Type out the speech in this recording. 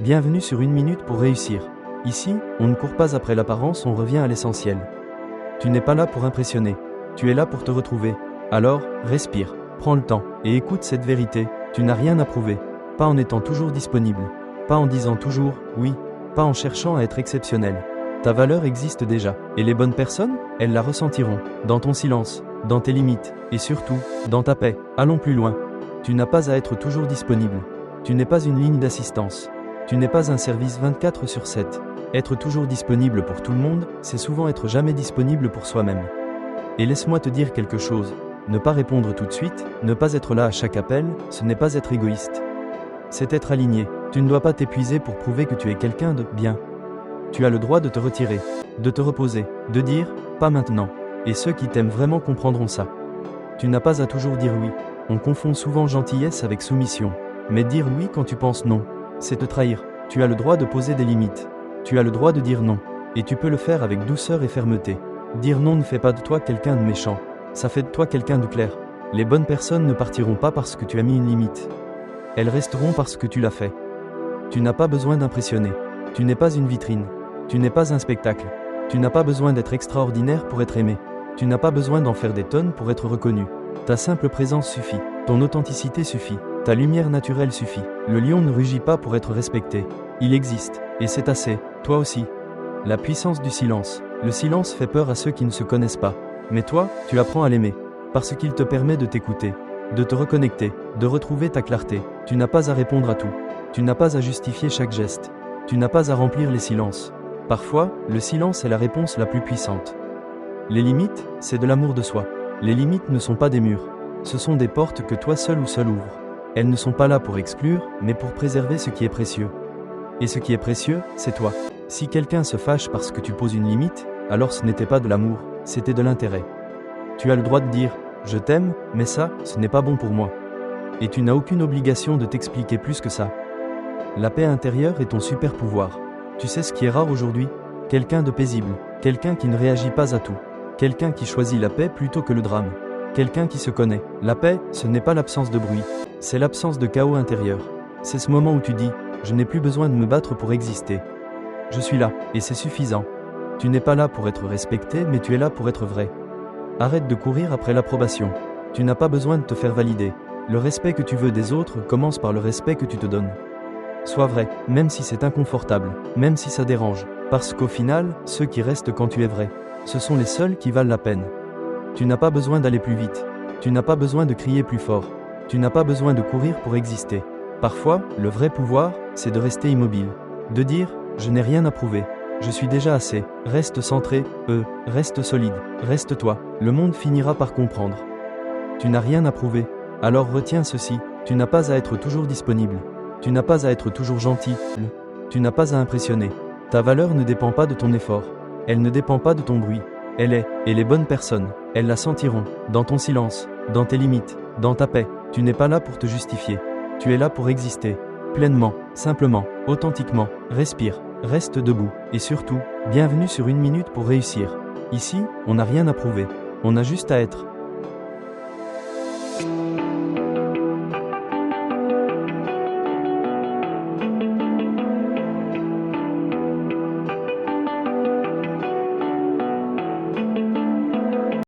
Bienvenue sur 1 minute pour réussir. Ici, on ne court pas après l'apparence, on revient à l'essentiel. Tu n'es pas là pour impressionner, tu es là pour te retrouver. Alors, respire, prends le temps, et écoute cette vérité, tu n'as rien à prouver. Pas en étant toujours disponible, pas en disant toujours « oui », pas en cherchant à être exceptionnel. Ta valeur existe déjà, et les bonnes personnes, elles la ressentiront, dans ton silence, dans tes limites, et surtout, dans ta paix. Allons plus loin. Tu n'as pas à être toujours disponible. Tu n'es pas une ligne d'assistance. Tu n'es pas un service 24/7. Être toujours disponible pour tout le monde, c'est souvent être jamais disponible pour soi-même. Et laisse-moi te dire quelque chose. Ne pas répondre tout de suite, ne pas être là à chaque appel, ce n'est pas être égoïste. C'est être aligné. Tu ne dois pas t'épuiser pour prouver que tu es quelqu'un de bien. Tu as le droit de te retirer, de te reposer, de dire « pas maintenant ». Et ceux qui t'aiment vraiment comprendront ça. Tu n'as pas à toujours dire oui. On confond souvent gentillesse avec soumission. Mais dire oui quand tu penses non, c'est te trahir. Tu as le droit de poser des limites. Tu as le droit de dire non. Et tu peux le faire avec douceur et fermeté. Dire non ne fait pas de toi quelqu'un de méchant. Ça fait de toi quelqu'un de clair. Les bonnes personnes ne partiront pas parce que tu as mis une limite. Elles resteront parce que tu l'as fait. Tu n'as pas besoin d'impressionner. Tu n'es pas une vitrine. Tu n'es pas un spectacle. Tu n'as pas besoin d'être extraordinaire pour être aimé. Tu n'as pas besoin d'en faire des tonnes pour être reconnu. Ta simple présence suffit. Ton authenticité suffit. Ta lumière naturelle suffit. Le lion ne rugit pas pour être respecté. Il existe. Et c'est assez. Toi aussi. La puissance du silence. Le silence fait peur à ceux qui ne se connaissent pas. Mais toi, tu apprends à l'aimer. Parce qu'il te permet de t'écouter. De te reconnecter. De retrouver ta clarté. Tu n'as pas à répondre à tout. Tu n'as pas à justifier chaque geste. Tu n'as pas à remplir les silences. Parfois, le silence est la réponse la plus puissante. Les limites, c'est de l'amour de soi. Les limites ne sont pas des murs. Ce sont des portes que toi seul ou seul ouvres. Elles ne sont pas là pour exclure, mais pour préserver ce qui est précieux. Et ce qui est précieux, c'est toi. Si quelqu'un se fâche parce que tu poses une limite, alors ce n'était pas de l'amour, c'était de l'intérêt. Tu as le droit de dire « je t'aime, mais ça, ce n'est pas bon pour moi ». Et tu n'as aucune obligation de t'expliquer plus que ça. La paix intérieure est ton super pouvoir. Tu sais ce qui est rare aujourd'hui ? Quelqu'un de paisible, quelqu'un qui ne réagit pas à tout, quelqu'un qui choisit la paix plutôt que le drame, quelqu'un qui se connaît. La paix, ce n'est pas l'absence de bruit, c'est l'absence de chaos intérieur. C'est ce moment où tu dis « je n'ai plus besoin de me battre pour exister. Je suis là, et c'est suffisant. » Tu n'es pas là pour être respecté, mais tu es là pour être vrai. Arrête de courir après l'approbation. Tu n'as pas besoin de te faire valider. Le respect que tu veux des autres commence par le respect que tu te donnes. Sois vrai, même si c'est inconfortable, même si ça dérange, parce qu'au final, ceux qui restent quand tu es vrai, ce sont les seuls qui valent la peine. Tu n'as pas besoin d'aller plus vite, tu n'as pas besoin de crier plus fort, tu n'as pas besoin de courir pour exister. Parfois, le vrai pouvoir, c'est de rester immobile, de dire « je n'ai rien à prouver, je suis déjà assez », reste centré, reste solide, reste toi, le monde finira par comprendre. Tu n'as rien à prouver, alors retiens ceci, tu n'as pas à être toujours disponible. Tu n'as pas à être toujours gentil, tu n'as pas à impressionner. Ta valeur ne dépend pas de ton effort, elle ne dépend pas de ton bruit, elle est, et les bonnes personnes, elles la sentiront, dans ton silence, dans tes limites, dans ta paix. Tu n'es pas là pour te justifier, tu es là pour exister, pleinement, simplement, authentiquement. Respire, reste debout, et surtout, bienvenue sur 1 minute pour réussir. Ici, on n'a rien à prouver, on a juste à être.